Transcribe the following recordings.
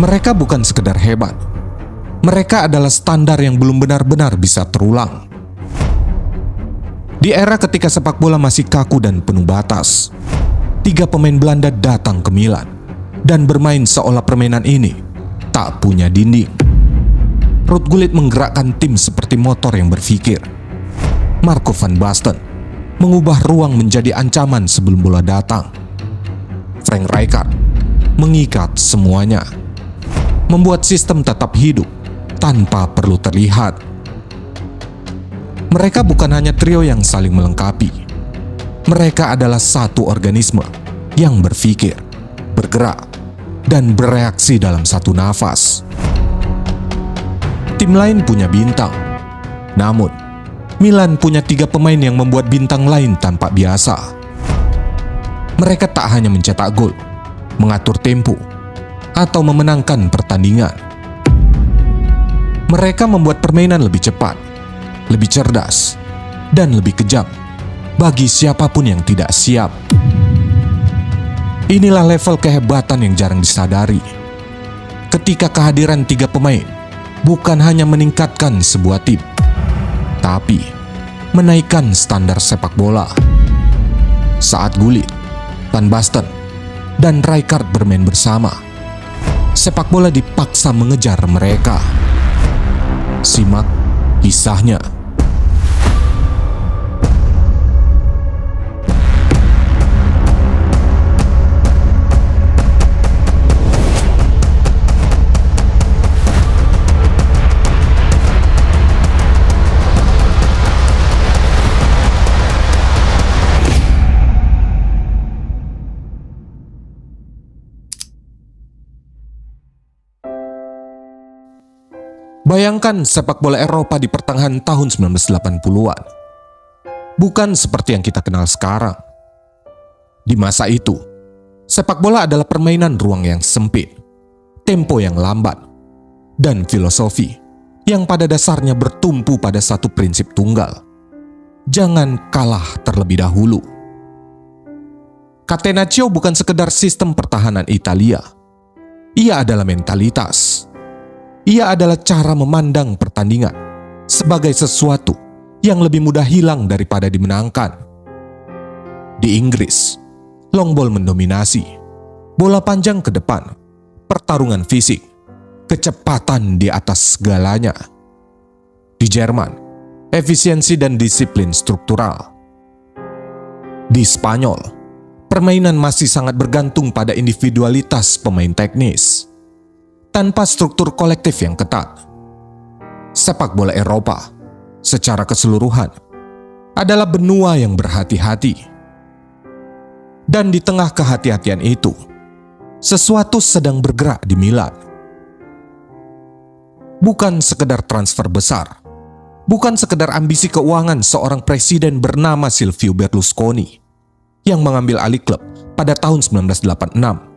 Mereka bukan sekedar hebat. Mereka adalah standar yang belum benar-benar bisa terulang. Di era ketika sepak bola masih kaku dan penuh batas, 3 pemain Belanda datang ke Milan dan bermain seolah permainan ini tak punya dinding. Ruud Gullit menggerakkan tim seperti motor yang berpikir. Marco van Basten mengubah ruang menjadi ancaman sebelum bola datang. Frank Rijkaard mengikat semuanya, membuat sistem tetap hidup tanpa perlu terlihat. Mereka bukan hanya trio yang saling melengkapi. Mereka adalah satu organisme yang berpikir, bergerak, dan bereaksi dalam satu nafas. Tim lain punya bintang, namun Milan punya 3 pemain yang membuat bintang lain tampak biasa. Mereka tak hanya mencetak gol, mengatur tempo, atau memenangkan pertandingan. Mereka membuat permainan lebih cepat, lebih cerdas, dan lebih kejam bagi siapapun yang tidak siap. Inilah level kehebatan yang jarang disadari. Ketika kehadiran 3 pemain bukan hanya meningkatkan sebuah tim, tapi menaikkan standar sepak bola. Saat Gullit, Van Basten, dan Rijkaard bermain bersama, sepak bola dipaksa mengejar mereka. Simak kisahnya. Bayangkan sepak bola Eropa di pertengahan tahun 1980-an. Bukan seperti yang kita kenal sekarang. Di masa itu, sepak bola adalah permainan ruang yang sempit, tempo yang lambat, dan filosofi yang pada dasarnya bertumpu pada satu prinsip tunggal. Jangan kalah terlebih dahulu. Catenaccio bukan sekedar sistem pertahanan Italia. Ia adalah mentalitas. Ia adalah cara memandang pertandingan sebagai sesuatu yang lebih mudah hilang daripada dimenangkan. Di Inggris, long ball mendominasi, bola panjang ke depan, pertarungan fisik, kecepatan di atas segalanya. Di Jerman, efisiensi dan disiplin struktural. Di Spanyol, permainan masih sangat bergantung pada individualitas pemain teknis, tanpa struktur kolektif yang ketat. Sepak bola Eropa secara keseluruhan adalah benua yang berhati-hati. Dan di tengah kehati-hatian itu, sesuatu sedang bergerak di Milan. Bukan sekedar transfer besar, bukan sekedar ambisi keuangan seorang presiden bernama Silvio Berlusconi yang mengambil alih klub pada tahun 1986.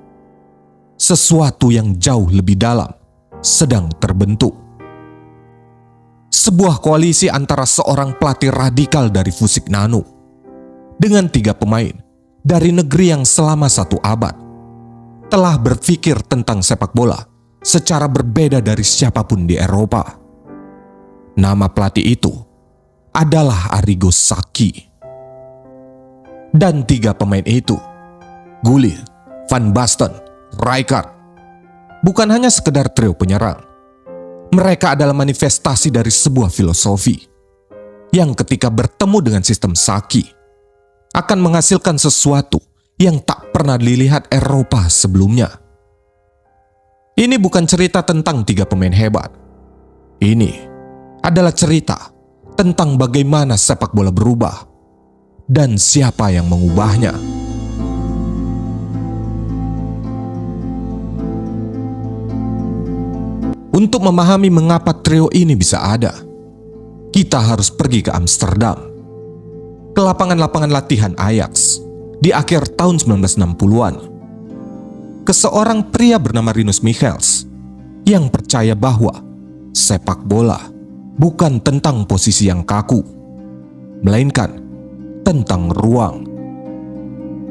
Sesuatu yang jauh lebih dalam sedang terbentuk. Sebuah koalisi antara seorang pelatih radikal dari Fusignano dengan 3 pemain dari negeri yang selama 1 abad telah berpikir tentang sepak bola secara berbeda dari siapapun di Eropa. Nama pelatih itu adalah Arrigo Sacchi. Dan 3 pemain itu, Gullit, Van Basten, Rijkaard, bukan hanya sekedar trio penyerang. Mereka adalah manifestasi dari sebuah filosofi yang ketika bertemu dengan sistem Sacchi akan menghasilkan sesuatu yang tak pernah dilihat Eropa sebelumnya. Ini bukan cerita tentang 3 pemain hebat. Ini adalah cerita tentang bagaimana sepak bola berubah dan siapa yang mengubahnya. Untuk memahami mengapa trio ini bisa ada, kita harus pergi ke Amsterdam, ke lapangan-lapangan latihan Ajax di akhir tahun 1960-an. Ke seorang pria bernama Rinus Michels yang percaya bahwa sepak bola bukan tentang posisi yang kaku, melainkan tentang ruang.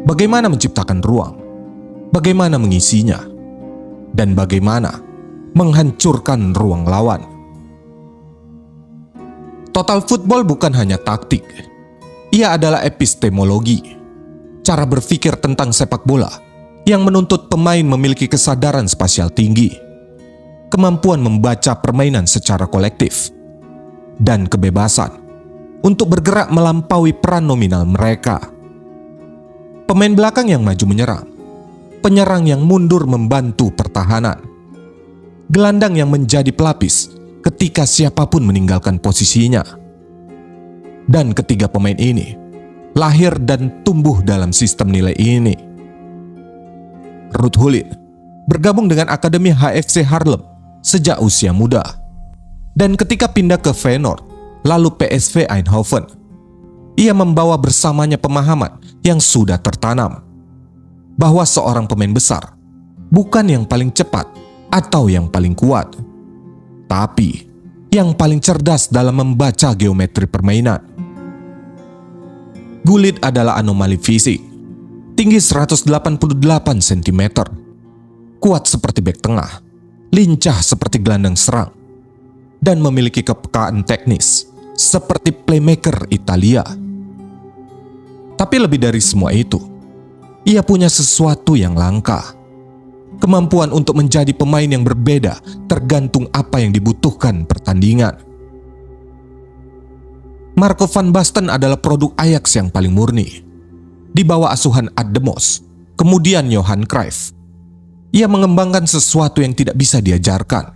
Bagaimana menciptakan ruang? Bagaimana mengisinya? dan bagaimana menghancurkan ruang lawan. Total football bukan hanya taktik, ia adalah epistemologi, cara berpikir tentang sepak bola yang menuntut pemain memiliki kesadaran spasial tinggi, kemampuan membaca permainan secara kolektif, dan kebebasan untuk bergerak melampaui peran nominal mereka. Pemain belakang yang maju menyerang, penyerang yang mundur membantu pertahanan, gelandang yang menjadi pelapis ketika siapapun meninggalkan posisinya. Dan ketiga pemain ini lahir dan tumbuh dalam sistem nilai ini. Ruud Gullit bergabung dengan Akademi HFC Haarlem sejak usia muda. Dan ketika pindah ke Feyenoord, lalu PSV Eindhoven, ia membawa bersamanya pemahaman yang sudah tertanam bahwa seorang pemain besar bukan yang paling cepat atau yang paling kuat, tapi yang paling cerdas dalam membaca geometri permainan. Gullit adalah anomali fisik, tinggi 188 cm, kuat seperti bek tengah, lincah seperti gelandang serang, dan memiliki kepekaan teknis seperti playmaker Italia. Tapi lebih dari semua itu, ia punya sesuatu yang langka. Kemampuan untuk menjadi pemain yang berbeda tergantung apa yang dibutuhkan pertandingan. Marco van Basten adalah produk Ajax yang paling murni. Di bawah asuhan Ad de Mos, kemudian Johan Cruyff, ia mengembangkan sesuatu yang tidak bisa diajarkan.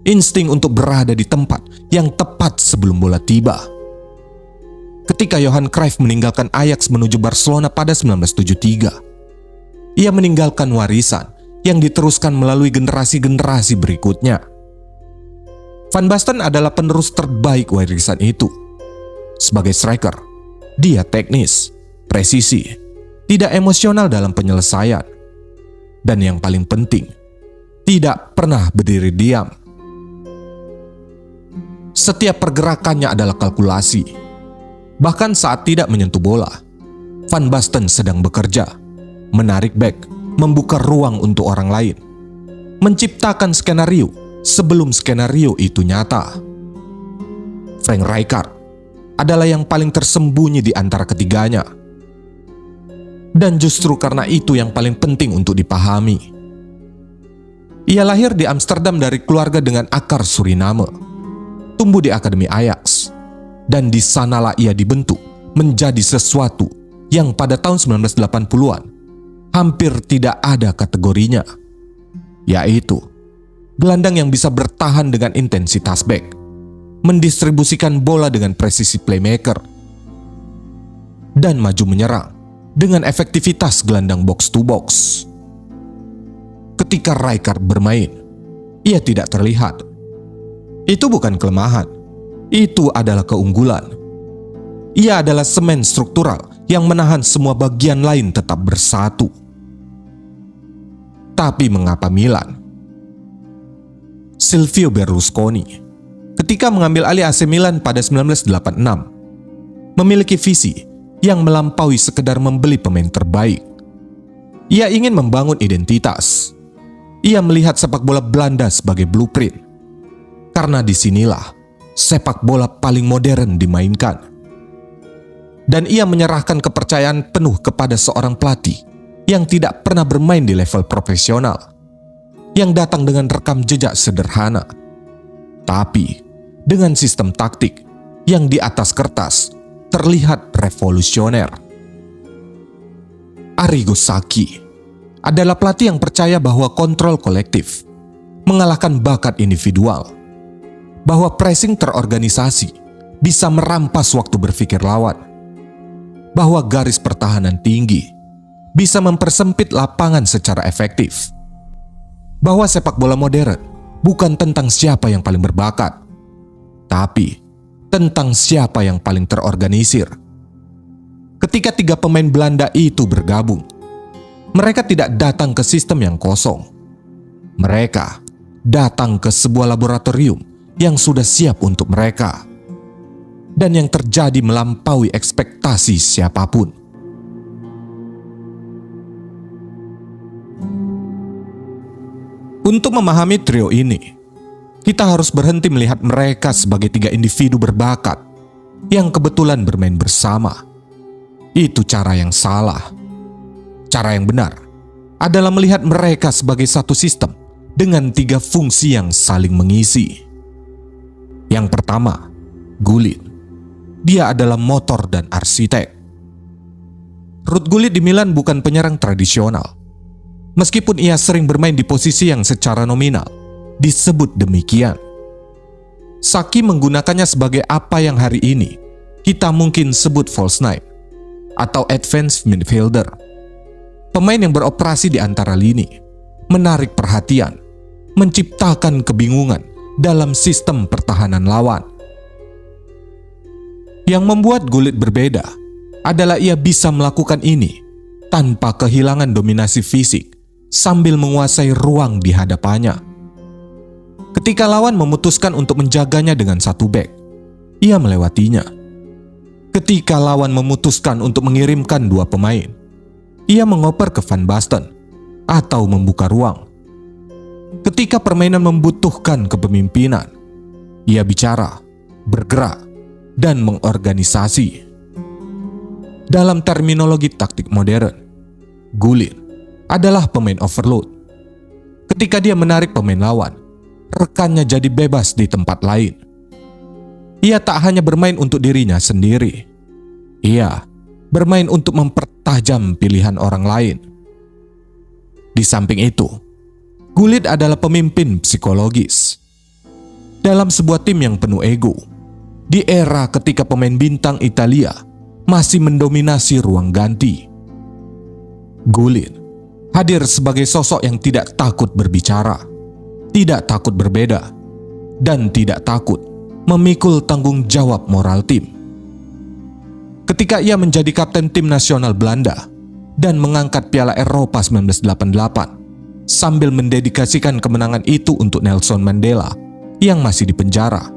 Insting untuk berada di tempat yang tepat sebelum bola tiba. Ketika Johan Cruyff meninggalkan Ajax menuju Barcelona pada 1973, ia meninggalkan warisan yang diteruskan melalui generasi-generasi berikutnya. Van Basten adalah penerus terbaik warisan itu. Sebagai striker, dia teknis, presisi, tidak emosional dalam penyelesaian, dan yang paling penting, tidak pernah berdiri diam. Setiap pergerakannya adalah kalkulasi. Bahkan saat tidak menyentuh bola, Van Basten sedang bekerja, menarik back, membuka ruang untuk orang lain, menciptakan skenario sebelum skenario itu nyata. Frank Rijkaard adalah yang paling tersembunyi di antara ketiganya. Dan justru karena itu yang paling penting untuk dipahami. Ia lahir di Amsterdam dari keluarga dengan akar Suriname, tumbuh di Akademi Ajax, dan di sanalah ia dibentuk menjadi sesuatu yang pada tahun 1980-an hampir tidak ada kategorinya, yaitu gelandang yang bisa bertahan dengan intensitas back, mendistribusikan bola dengan presisi playmaker, dan maju menyerang dengan efektivitas gelandang box to box. Ketika Rijkaard bermain, ia tidak terlihat. Itu bukan kelemahan, itu adalah keunggulan. Ia adalah semen struktural yang menahan semua bagian lain tetap bersatu. Tapi mengapa Milan? Silvio Berlusconi, ketika mengambil alih AC Milan pada 1986, memiliki visi yang melampaui sekedar membeli pemain terbaik. Ia ingin membangun identitas. Ia melihat sepak bola Belanda sebagai blueprint, karena disinilah sepak bola paling modern dimainkan. Dan ia menyerahkan kepercayaan penuh kepada seorang pelatih yang tidak pernah bermain di level profesional, yang datang dengan rekam jejak sederhana, tapi dengan sistem taktik yang di atas kertas terlihat revolusioner. Arrigo Sacchi adalah pelatih yang percaya bahwa kontrol kolektif mengalahkan bakat individual, bahwa pressing terorganisasi bisa merampas waktu berpikir lawan, bahwa garis pertahanan tinggi bisa mempersempit lapangan secara efektif, bahwa sepak bola modern bukan tentang siapa yang paling berbakat, tapi tentang siapa yang paling terorganisir. Ketika tiga pemain Belanda itu bergabung, mereka tidak datang ke sistem yang kosong. Mereka datang ke sebuah laboratorium yang sudah siap untuk mereka. Dan yang terjadi melampaui ekspektasi siapapun. Untuk memahami trio ini, kita harus berhenti melihat mereka sebagai 3 individu berbakat yang kebetulan bermain bersama. Itu cara yang salah. Cara yang benar adalah melihat mereka sebagai satu sistem dengan 3 fungsi yang saling mengisi. Yang pertama, Gullit. Dia adalah motor dan arsitek. Ruud Gullit di Milan bukan penyerang tradisional. Meskipun ia sering bermain di posisi yang secara nominal disebut demikian. Saki menggunakannya sebagai apa yang hari ini kita mungkin sebut false nine atau advanced midfielder. Pemain yang beroperasi di antara lini, menarik perhatian, menciptakan kebingungan dalam sistem pertahanan lawan. Yang membuat Gullit berbeda adalah ia bisa melakukan ini tanpa kehilangan dominasi fisik sambil menguasai ruang di hadapannya. Ketika lawan memutuskan untuk menjaganya dengan 1 back, ia melewatinya. Ketika lawan memutuskan untuk mengirimkan 2 pemain, ia mengoper ke Van Basten atau membuka ruang. Ketika permainan membutuhkan kepemimpinan, ia bicara, bergerak, dan mengorganisasi. Dalam terminologi taktik modern, Gullit adalah pemain overload. Ketika dia menarik pemain lawan, rekannya jadi bebas di tempat lain. Ia tak hanya bermain untuk dirinya sendiri. Ia bermain untuk mempertajam pilihan orang lain. Di samping itu, Gullit adalah pemimpin psikologis. Dalam sebuah tim yang penuh ego, di era ketika pemain bintang Italia masih mendominasi ruang ganti, Gullit hadir sebagai sosok yang tidak takut berbicara, tidak takut berbeda, dan tidak takut memikul tanggung jawab moral tim. Ketika ia menjadi kapten tim nasional Belanda dan mengangkat Piala Eropa 1988 sambil mendedikasikan kemenangan itu untuk Nelson Mandela yang masih dipenjara,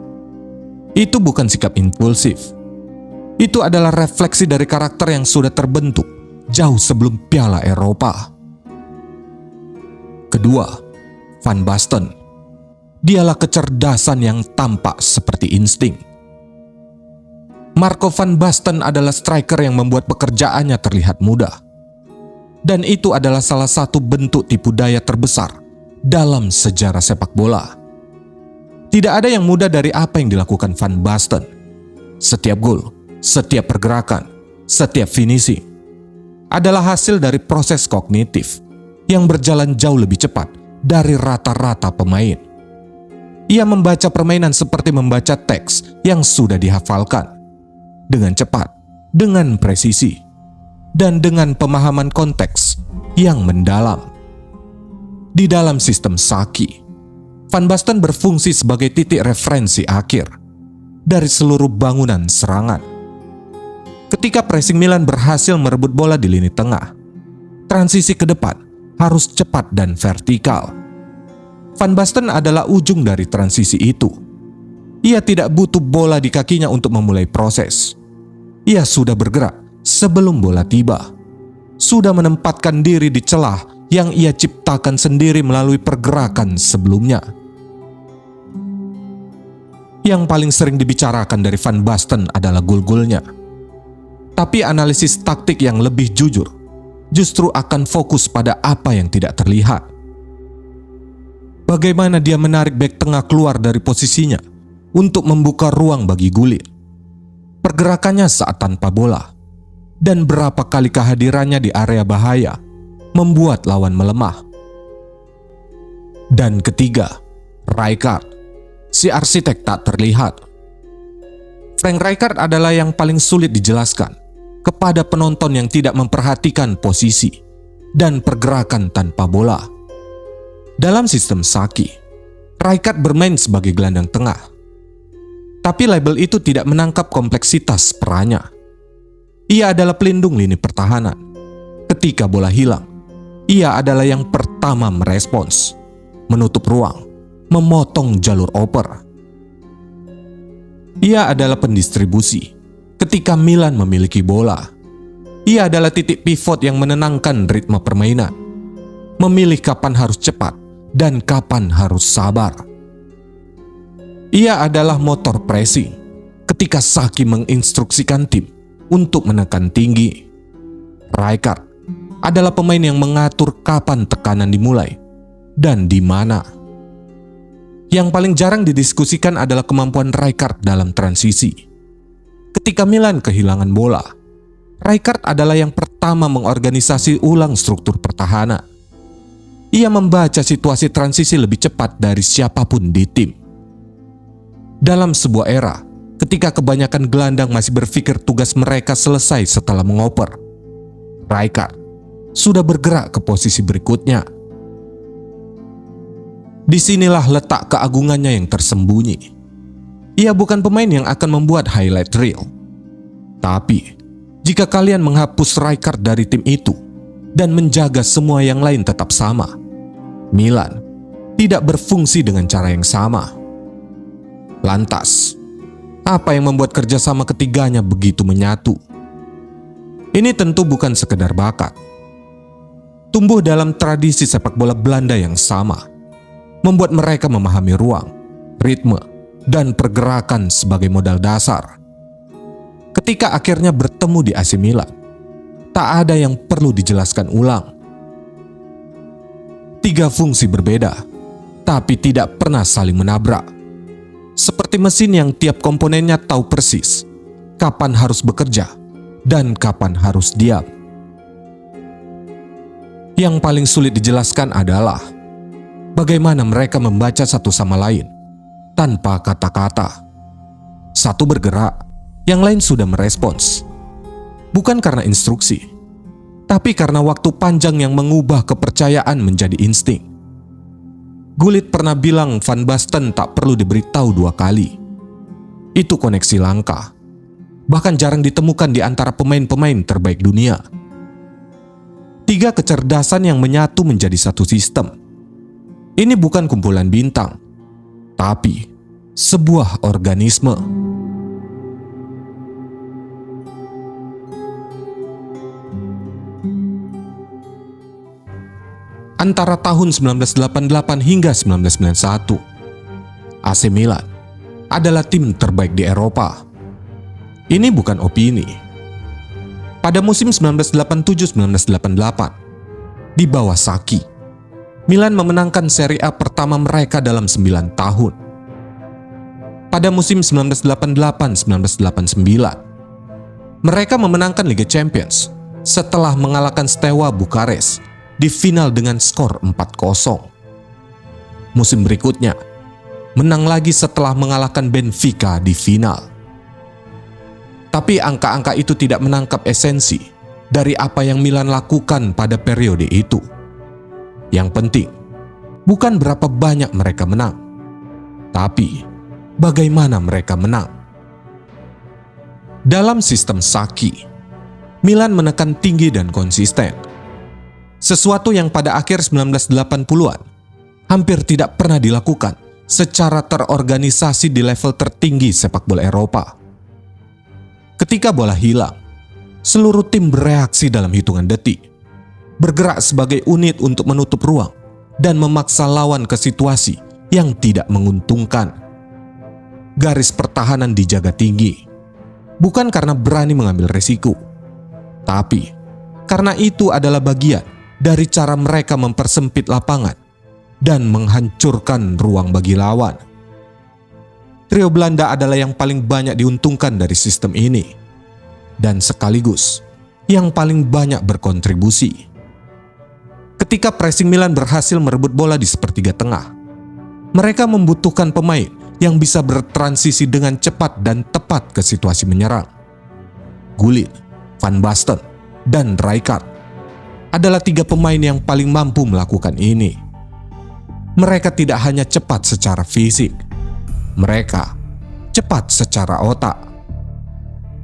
itu bukan sikap impulsif. Itu adalah refleksi dari karakter yang sudah terbentuk jauh sebelum Piala Eropa. Kedua, Van Basten. Dialah kecerdasan yang tampak seperti insting. Marco van Basten adalah striker yang membuat pekerjaannya terlihat mudah. Dan itu adalah salah satu bentuk tipu daya terbesar dalam sejarah sepak bola. Tidak ada yang mudah dari apa yang dilakukan Van Basten. Setiap gol, setiap pergerakan, setiap finishing adalah hasil dari proses kognitif yang berjalan jauh lebih cepat dari rata-rata pemain. Ia membaca permainan seperti membaca teks yang sudah dihafalkan, dengan cepat, dengan presisi, dan dengan pemahaman konteks yang mendalam. Di dalam sistem Saki, Van Basten berfungsi sebagai titik referensi akhir dari seluruh bangunan serangan. Ketika pressing Milan berhasil merebut bola di lini tengah, transisi ke depan harus cepat dan vertikal. Van Basten adalah ujung dari transisi itu. Ia tidak butuh bola di kakinya untuk memulai proses. Ia sudah bergerak sebelum bola tiba. Sudah menempatkan diri di celah yang ia ciptakan sendiri melalui pergerakan sebelumnya. Yang paling sering dibicarakan dari Van Basten adalah gol-golnya. Tapi analisis taktik yang lebih jujur justru akan fokus pada apa yang tidak terlihat. Bagaimana dia menarik bek tengah keluar dari posisinya untuk membuka ruang bagi Gullit. Pergerakannya saat tanpa bola, dan berapa kali kehadirannya di area bahaya membuat lawan melemah. Dan ketiga, Rijkaard, si arsitek tak terlihat. Frank Rijkaard adalah yang paling sulit dijelaskan kepada penonton yang tidak memperhatikan posisi dan pergerakan tanpa bola. Dalam sistem Saki, Rijkaard bermain sebagai gelandang tengah. Tapi label itu tidak menangkap kompleksitas perannya. Ia adalah pelindung lini pertahanan. Ketika bola hilang, ia adalah yang pertama merespons, menutup ruang, memotong jalur oper. Ia adalah pendistribusi. Ketika Milan memiliki bola, ia adalah titik pivot yang menenangkan ritme permainan, memilih kapan harus cepat dan kapan harus sabar. Ia adalah motor pressing ketika Saki menginstruksikan tim untuk menekan tinggi. Rijkaard adalah pemain yang mengatur kapan tekanan dimulai dan di mana. Yang paling jarang didiskusikan adalah kemampuan Rijkaard dalam transisi. Ketika Milan kehilangan bola, Rijkaard adalah yang pertama mengorganisasi ulang struktur pertahanan. Ia membaca situasi transisi lebih cepat dari siapapun di tim. Dalam sebuah era, ketika kebanyakan gelandang masih berpikir tugas mereka selesai setelah mengoper, Rijkaard sudah bergerak ke posisi berikutnya. Disinilah letak keagungannya yang tersembunyi. Ia bukan pemain yang akan membuat highlight reel. Tapi, jika kalian menghapus Rijkaard dari tim itu dan menjaga semua yang lain tetap sama, Milan tidak berfungsi dengan cara yang sama. Lantas, apa yang membuat kerjasama ketiganya begitu menyatu? Ini tentu bukan sekedar bakat. Tumbuh dalam tradisi sepak bola Belanda yang sama, membuat mereka memahami ruang, ritme, dan pergerakan sebagai modal dasar. Ketika akhirnya bertemu di AC Milan, tak ada yang perlu dijelaskan ulang. 3 fungsi berbeda, tapi tidak pernah saling menabrak. Seperti mesin yang tiap komponennya tahu persis kapan harus bekerja dan kapan harus diam. Yang paling sulit dijelaskan adalah bagaimana mereka membaca satu sama lain tanpa kata-kata. Satu bergerak, yang lain sudah merespons. Bukan karena instruksi, tapi karena waktu panjang yang mengubah kepercayaan menjadi insting. Gullit pernah bilang Van Basten tak perlu diberitahu 2 kali. Itu koneksi langka, bahkan jarang ditemukan di antara pemain-pemain terbaik dunia. 3 kecerdasan yang menyatu menjadi satu sistem. Ini bukan kumpulan bintang, tapi sebuah organisme. Antara tahun 1988 hingga 1991, AC Milan adalah tim terbaik di Eropa. Ini bukan opini. Pada musim 1987-1988, di bawah Saki, Milan memenangkan Serie A pertama mereka dalam 9 tahun. Pada musim 1988-1989, mereka memenangkan Liga Champions setelah mengalahkan Steaua Bukares di final dengan skor 4-0. Musim berikutnya, menang lagi setelah mengalahkan Benfica di final. Tapi angka-angka itu tidak menangkap esensi dari apa yang Milan lakukan pada periode itu. Yang penting, bukan berapa banyak mereka menang, tapi bagaimana mereka menang. Dalam sistem Saki, Milan menekan tinggi dan konsisten. Sesuatu yang pada akhir 1980-an hampir tidak pernah dilakukan secara terorganisasi di level tertinggi sepak bola Eropa. Ketika bola hilang, seluruh tim bereaksi dalam hitungan detik, bergerak sebagai unit untuk menutup ruang dan memaksa lawan ke situasi yang tidak menguntungkan. Garis pertahanan dijaga tinggi, bukan karena berani mengambil risiko, tapi karena itu adalah bagian dari cara mereka mempersempit lapangan dan menghancurkan ruang bagi lawan. Trio Belanda adalah yang paling banyak diuntungkan dari sistem ini, dan sekaligus yang paling banyak berkontribusi. Ketika pressing Milan berhasil merebut bola di sepertiga tengah, mereka membutuhkan pemain yang bisa bertransisi dengan cepat dan tepat ke situasi menyerang. Gullit, Van Basten, dan Rijkaard adalah 3 pemain yang paling mampu melakukan ini. Mereka tidak hanya cepat secara fisik, mereka cepat secara otak.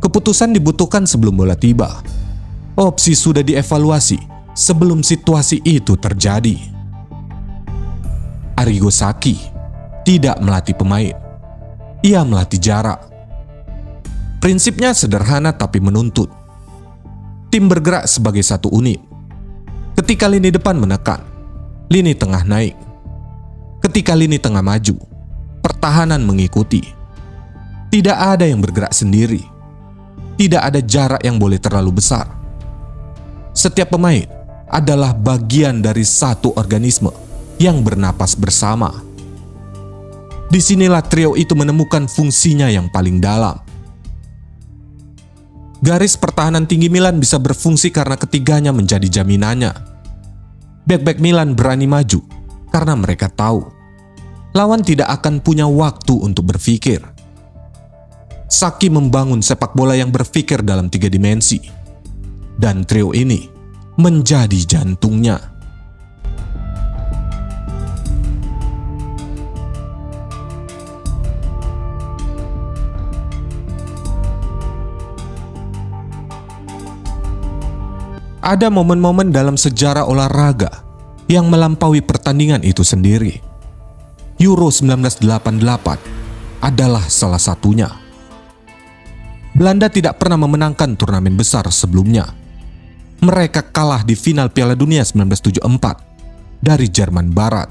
Keputusan dibutuhkan sebelum bola tiba. Opsi sudah dievaluasi sebelum situasi itu terjadi. Arrigo Sacchi tidak melatih pemain, ia melatih jarak. Prinsipnya sederhana tapi menuntut. Tim bergerak sebagai satu unit. Ketika lini depan menekan, lini tengah naik, Ketika lini tengah maju, pertahanan mengikuti. Tidak ada yang bergerak sendiri. Tidak ada jarak yang boleh terlalu besar. Setiap pemain adalah bagian dari satu organisme yang bernapas bersama. Disinilah trio itu menemukan fungsinya yang paling dalam. Garis pertahanan tinggi Milan bisa berfungsi karena ketiganya menjadi jaminannya. Bek-bek Milan berani maju karena mereka tahu lawan tidak akan punya waktu untuk berpikir. Saki membangun sepak bola yang berpikir dalam 3 dimensi. Dan trio ini menjadi jantungnya. Ada momen-momen dalam sejarah olahraga yang melampaui pertandingan itu sendiri. Euro 1988 adalah salah satunya. Belanda tidak pernah memenangkan turnamen besar sebelumnya. Mereka kalah di final Piala Dunia 1974 dari Jerman Barat.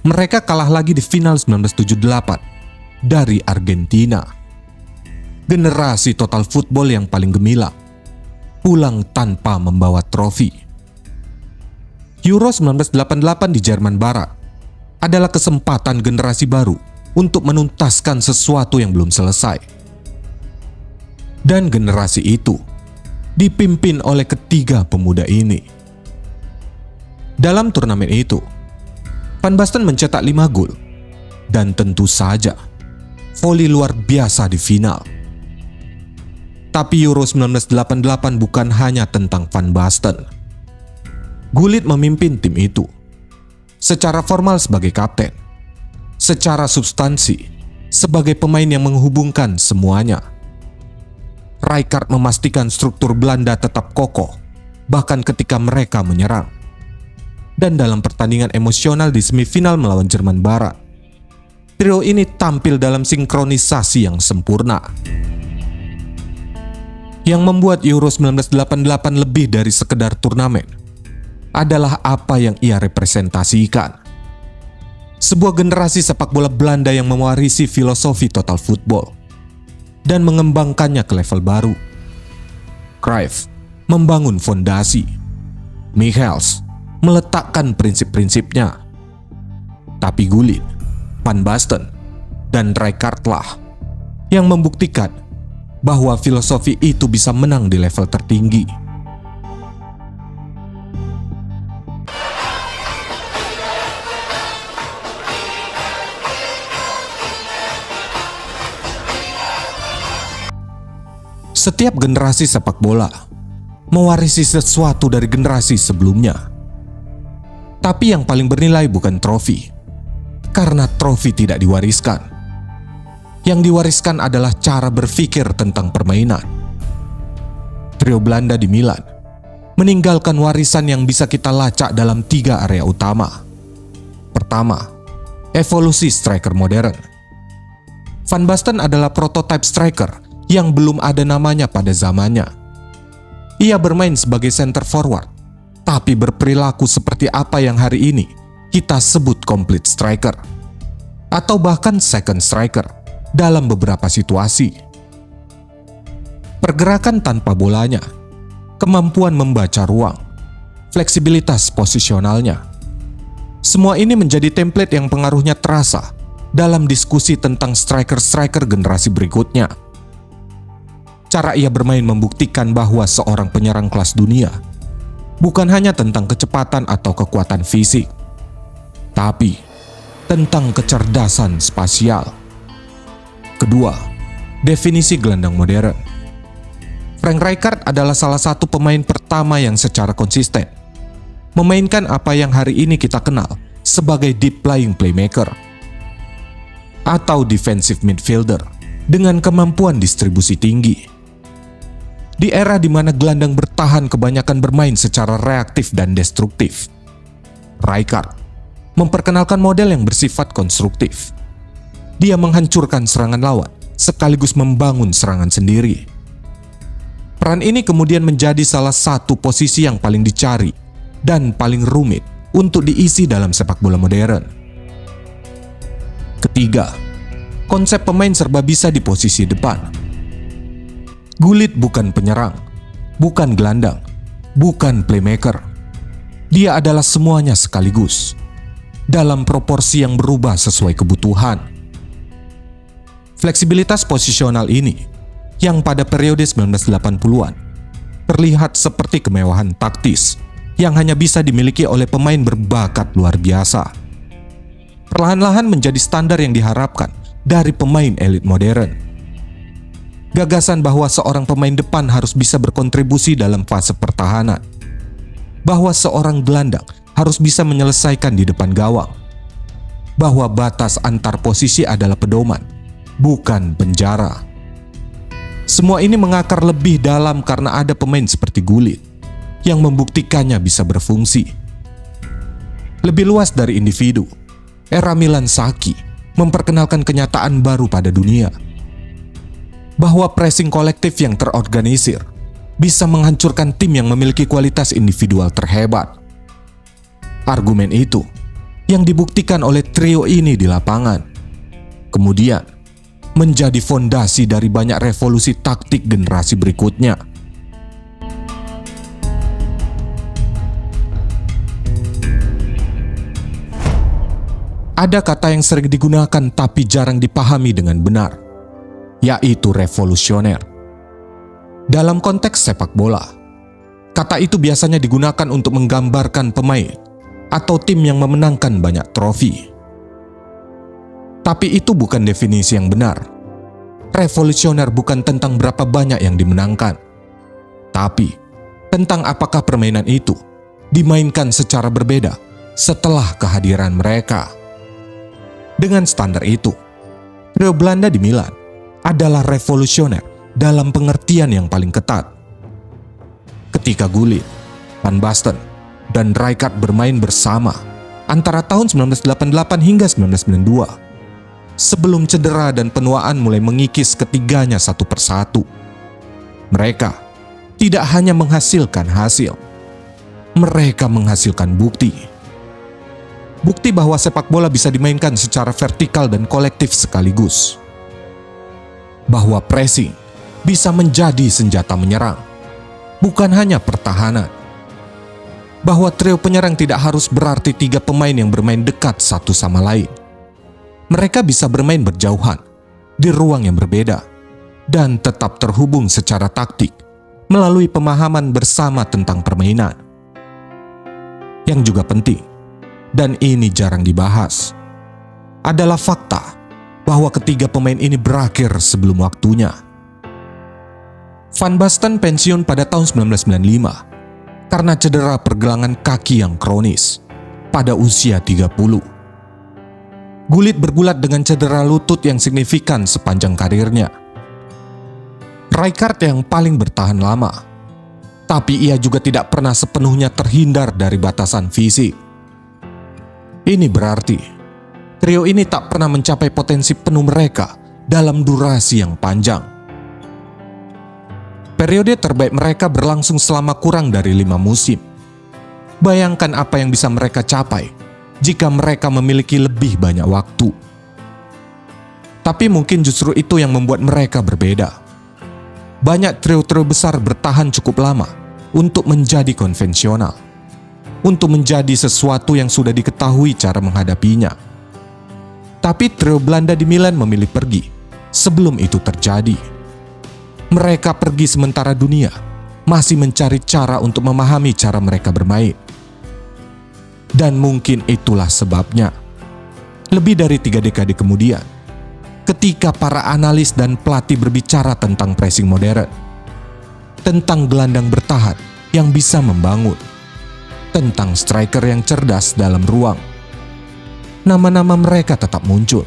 Mereka kalah lagi di final 1978 dari Argentina. Generasi total football yang paling gemilang pulang tanpa membawa trofi. Euro 1988 di Jerman Barat adalah kesempatan generasi baru untuk menuntaskan sesuatu yang belum selesai. Dan generasi itu dipimpin oleh ketiga pemuda ini. Dalam turnamen itu, Van Basten mencetak 5 gol dan tentu saja voli luar biasa di final. Tapi Euro 1988 bukan hanya tentang Van Basten. Gullit memimpin tim itu secara formal sebagai kapten, secara substansi sebagai pemain yang menghubungkan semuanya. Rijkaard memastikan struktur Belanda tetap kokoh bahkan ketika mereka menyerang. Dan dalam pertandingan emosional di semifinal melawan Jerman Barat, trio ini tampil dalam sinkronisasi yang sempurna. Yang membuat Euro 1988 lebih dari sekedar turnamen adalah apa yang ia representasikan. Sebuah generasi sepak bola Belanda yang mewarisi filosofi total football dan mengembangkannya ke level baru. Cruyff membangun fondasi. Michels meletakkan prinsip-prinsipnya. Tapi Gullit, Van Basten, dan Rijkaard lah yang membuktikan bahwa filosofi itu bisa menang di level tertinggi. Setiap generasi sepak bola mewarisi sesuatu dari generasi sebelumnya. Tapi yang paling bernilai bukan trofi, karena trofi tidak diwariskan. Yang diwariskan adalah cara berpikir tentang permainan. Trio Belanda di Milan meninggalkan warisan yang bisa kita lacak dalam 3 area utama. Pertama, evolusi striker modern. Van Basten adalah prototipe striker yang belum ada namanya pada zamannya. Ia bermain sebagai center forward, tapi berperilaku seperti apa yang hari ini kita sebut complete striker, atau bahkan second striker dalam beberapa situasi. Pergerakan tanpa bolanya, kemampuan membaca ruang, fleksibilitas posisionalnya. Semua ini menjadi template yang pengaruhnya terasa dalam diskusi tentang striker-striker generasi berikutnya. Cara ia bermain membuktikan bahwa seorang penyerang kelas dunia bukan hanya tentang kecepatan atau kekuatan fisik, tapi tentang kecerdasan spasial. Kedua, definisi gelandang modern. Frank Rijkaard adalah salah satu pemain pertama yang secara konsisten memainkan apa yang hari ini kita kenal sebagai deep lying playmaker atau defensive midfielder dengan kemampuan distribusi tinggi. Di era di mana gelandang bertahan kebanyakan bermain secara reaktif dan destruktif, Rijkaard memperkenalkan model yang bersifat konstruktif. Dia menghancurkan serangan lawan sekaligus membangun serangan sendiri. Peran ini kemudian menjadi salah satu posisi yang paling dicari dan paling rumit untuk diisi dalam sepak bola modern. Ketiga, konsep pemain serba bisa di posisi depan. Gullit bukan penyerang, bukan gelandang, bukan playmaker. Dia adalah semuanya sekaligus, dalam proporsi yang berubah sesuai kebutuhan. Fleksibilitas posisional ini, yang pada periode 1980-an, terlihat seperti kemewahan taktis yang hanya bisa dimiliki oleh pemain berbakat luar biasa, perlahan-lahan menjadi standar yang diharapkan dari pemain elit modern. Gagasan bahwa seorang pemain depan harus bisa berkontribusi dalam fase pertahanan, bahwa seorang gelandang harus bisa menyelesaikan di depan gawang, bahwa batas antar posisi adalah pedoman, bukan penjara. Semua ini mengakar lebih dalam karena ada pemain seperti Gullit yang membuktikannya bisa berfungsi. Lebih luas dari individu, era Milan Saki memperkenalkan kenyataan baru pada dunia, bahwa pressing kolektif yang terorganisir bisa menghancurkan tim yang memiliki kualitas individual terhebat. Argumen itu yang dibuktikan oleh trio ini di lapangan, kemudian menjadi fondasi dari banyak revolusi taktik generasi berikutnya. Ada kata yang sering digunakan tapi jarang dipahami dengan benar, yaitu revolusioner. Dalam konteks sepak bola, kata itu biasanya digunakan untuk menggambarkan pemain atau tim yang memenangkan banyak trofi. Tapi itu bukan definisi yang benar. Revolusioner bukan tentang berapa banyak yang dimenangkan, tapi tentang apakah permainan itu dimainkan secara berbeda setelah kehadiran mereka. Dengan standar itu, trio Belanda di Milan adalah revolusioner dalam pengertian yang paling ketat. Ketika Gullit, Van Basten, dan Rijkaard bermain bersama antara tahun 1988 hingga 1992, sebelum cedera dan penuaan mulai mengikis ketiganya satu persatu, mereka tidak hanya menghasilkan hasil, mereka menghasilkan bukti. Bukti bahwa sepak bola bisa dimainkan secara vertikal dan kolektif sekaligus. Bahwa pressing bisa menjadi senjata menyerang, bukan hanya pertahanan. Bahwa trio penyerang tidak harus berarti 3 pemain yang bermain dekat satu sama lain. Mereka bisa bermain berjauhan, di ruang yang berbeda, dan tetap terhubung secara taktik melalui pemahaman bersama tentang permainan. Yang juga penting, dan ini jarang dibahas, adalah fakta bahwa ketiga pemain ini berakhir sebelum waktunya. Van Basten pensiun pada tahun 1995 karena cedera pergelangan kaki yang kronis pada usia 30. Gullit bergulat dengan cedera lutut yang signifikan sepanjang karirnya. Rijkaard yang paling bertahan lama, tapi ia juga tidak pernah sepenuhnya terhindar dari batasan fisik. Ini berarti trio ini tak pernah mencapai potensi penuh mereka dalam durasi yang panjang. Periode terbaik mereka berlangsung selama kurang dari 5 musim. Bayangkan apa yang bisa mereka capai jika mereka memiliki lebih banyak waktu. Tapi mungkin justru itu yang membuat mereka berbeda. Banyak trio-trio besar bertahan cukup lama untuk menjadi konvensional, untuk menjadi sesuatu yang sudah diketahui cara menghadapinya. Tapi trio Belanda di Milan memilih pergi sebelum itu terjadi. Mereka pergi sementara dunia masih mencari cara untuk memahami cara mereka bermain. Dan mungkin itulah sebabnya, lebih dari 3 dekade kemudian, ketika para analis dan pelatih berbicara tentang pressing modern, tentang gelandang bertahan yang bisa membangun, tentang striker yang cerdas dalam ruang, nama-nama mereka tetap muncul.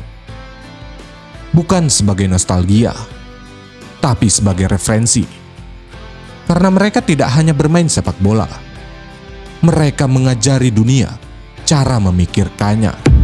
Bukan sebagai nostalgia, tapi sebagai referensi. Karena mereka tidak hanya bermain sepak bola, mereka mengajari dunia cara memikirkannya.